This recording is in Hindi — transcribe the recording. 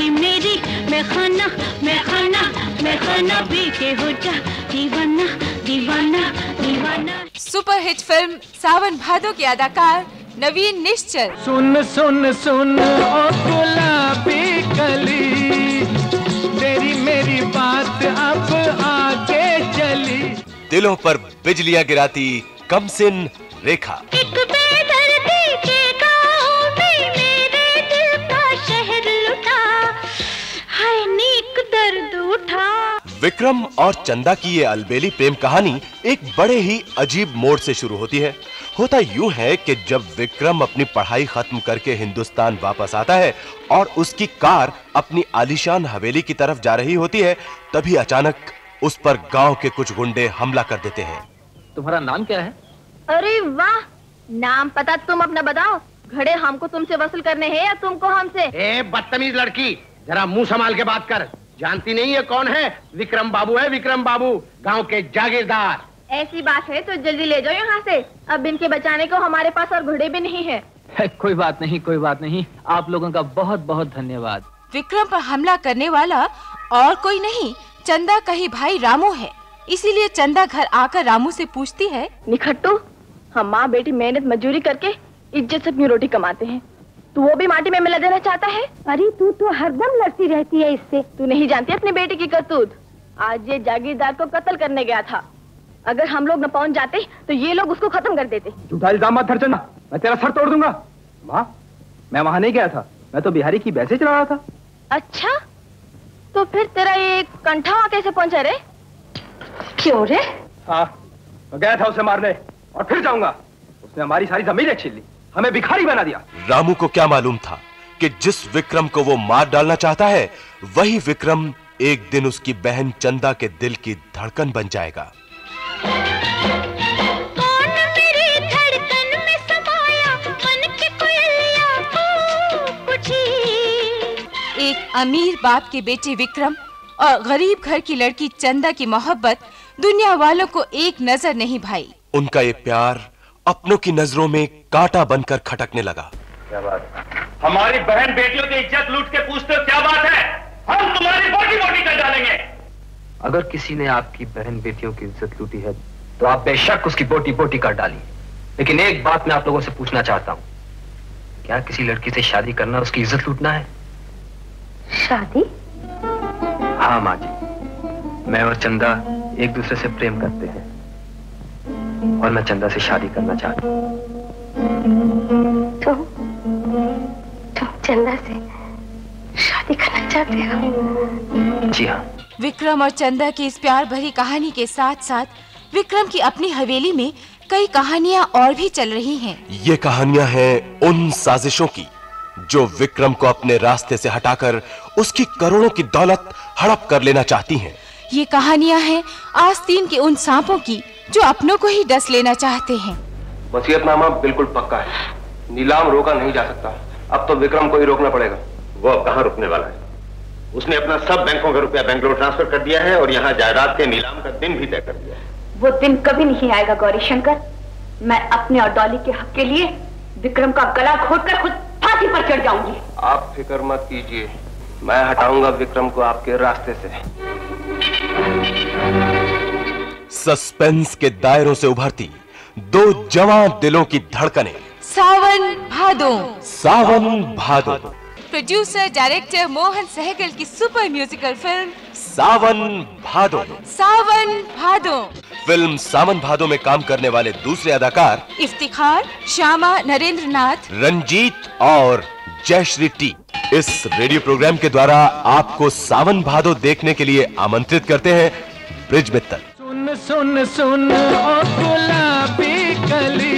आंखें मेरी, मैं खाना पी के हो जा दीवाना दीवाना दीवाना। सुपरहिट फिल्म सावन भादो के अदाकार नवीन निश्चल। सुन सुन सुन ओ गुलाबी कली, तेरी मेरी बात अब आगे चली। दिलों पर बिजलियां गिराती कमसिन रेखा। एक बेदर्दी के गाँव में मेरे दिल का शहर लुटा, हाय नीक दर्द उठा। विक्रम और चंदा की ये अलबेली प्रेम कहानी एक बड़े ही अजीब मोड़ से शुरू होती है। होता यूं है कि जब विक्रम अपनी पढ़ाई खत्म करके हिंदुस्तान वापस आता है और उसकी कार अपनी आलीशान हवेली की तरफ जा रही होती है, तभी अचानक उस पर गांव के कुछ गुंडे हमला कर देते हैं। तुम्हारा नाम क्या है? अरे वाह, नाम पता तुम अपना बताओ। घड़े हमको तुमसे वसूल करने हैं या तुमको हमसे? ए बदतमीज लड़की, जरा मुंह संभाल के बात कर। जानती नहीं है कौन है? विक्रम बाबू है, विक्रम बाबू, गांव के जागीरदार। ऐसी बात है तो जल्दी ले जाओ यहाँ से। अब इनके बचाने को हमारे पास और घोड़े भी नहीं है। कोई बात नहीं, कोई बात नहीं। आप लोगों का बहुत बहुत धन्यवाद। विक्रम पर हमला करने वाला और कोई नहीं, चंदा का ही भाई रामू है। इसीलिए चंदा घर आकर रामू से पूछती है, निखट्टू, हम माँ बेटी मेहनत मजदूरी करके इज्जत से अपनी रोटी कमाते हैं, तू वो भी माटी में मिला देना चाहता है? अरे तू तो हरदम लड़ती रहती है इससे। तू नहीं जानती अपनी बेटी की करतूत। आज ये जागीरदार को कत्ल करने गया था। अगर हम लोग न पहुंच जाते तो ये लोग उसको खत्म कर देते। झूठा इल्जाम मत धर चंदा, मैं तेरा सर तोड़ दूंगा। माँ, मैं वहाँ नहीं गया था, मैं तो बिहारी की भैंसे चला रहा था। अच्छा, तो फिर तेरा ये कंठा वहाँ कैसे पहुंचा रे? क्यों रे? हाँ, मैं गया था उसे मारने और फिर जाऊंगा। उसने हमारी सारी जमीनें छीन ली, हमें भिखारी बना दिया। रामू को क्या मालूम था कि जिस विक्रम को वो मार डालना चाहता है, वही विक्रम एक दिन उसकी बहन चंदा के दिल की धड़कन बन जाएगा। कौन मेरी धड़कन में समाया, मन के कोयलिया पूछी। एक अमीर बाप के बेटे विक्रम और गरीब घर की लड़की चंदा की मोहब्बत दुनिया वालों को एक नजर नहीं भाई। उनका ये प्यार अपनों की नजरों में कांटा बनकर खटकने लगा। क्या बात? हमारी बहन बेटियों की इज्जत लूट के पूछते हो क्या बात है? हम तुम्हारी बोटी बोटी कर डालेंगे। अगर किसी ने आपकी बहन बेटियों की इज्जत लूटी है तो आप बेशक उसकी बोटी बोटी कर डालिए। लेकिन एक बात मैं आप लोगों से पूछना चाहता हूँ, क्या किसी लड़की से शादी करना उसकी इज्जत लूटना है? शादी? हाँ माँ जी, मैं और चंदा एक दूसरे से प्रेम करते हैं और मैं चंदा से शादी करना चाहता हूँ। तुम चंदा से शादी करना चाहते हो? जी हाँ। विक्रम और चंदा की इस प्यार भरी कहानी के साथ साथ विक्रम की अपनी हवेली में कई कहानियां और भी चल रही हैं। ये कहानियां हैं उन साजिशों की जो विक्रम को अपने रास्ते से हटाकर उसकी करोड़ों की दौलत हड़प कर लेना चाहती हैं। ये कहानियां हैं आस्तीन के उन सांपों की जो अपनों को ही डस लेना चाहते हैं। वसीयतनामा बिल्कुल पक्का है, नीलाम रोका नहीं जा सकता। अब तो विक्रम को ही रोकना पड़ेगा। वो अब कहाँ रुकने वाला है? उसने अपना सब बैंकों का रुपया बेंगलोर ट्रांसफर कर दिया है और यहाँ जायदाद के नीलाम का दिन भी तय कर दिया है। वो दिन कभी नहीं आएगा गौरी शंकर। मैं अपने और डॉली के हक के लिए विक्रम का गला घोटकर खुद फांसी पर चढ़ जाऊंगी। आप फिक्र मत कीजिए, मैं हटाऊंगा विक्रम को आपके रास्ते से। सस्पेंस के दायरों से उभरती दो जवां दिलों की धड़कनें। सावन भादो। सावन भादो। प्रोड्यूसर डायरेक्टर मोहन सहगल की सुपर म्यूजिकल फिल्म सावन भादो। सावन भादो। फिल्म सावन भादो में काम करने वाले दूसरे अदाकार इफ्तिखार, श्यामा नरेंद्र नाथ, रंजीत और जयश्री टी। इस रेडियो प्रोग्राम के द्वारा आपको सावन भादो देखने के लिए आमंत्रित करते हैं ब्रिज मित्तल। सुन सुन सुन ओ गुलाबी कली,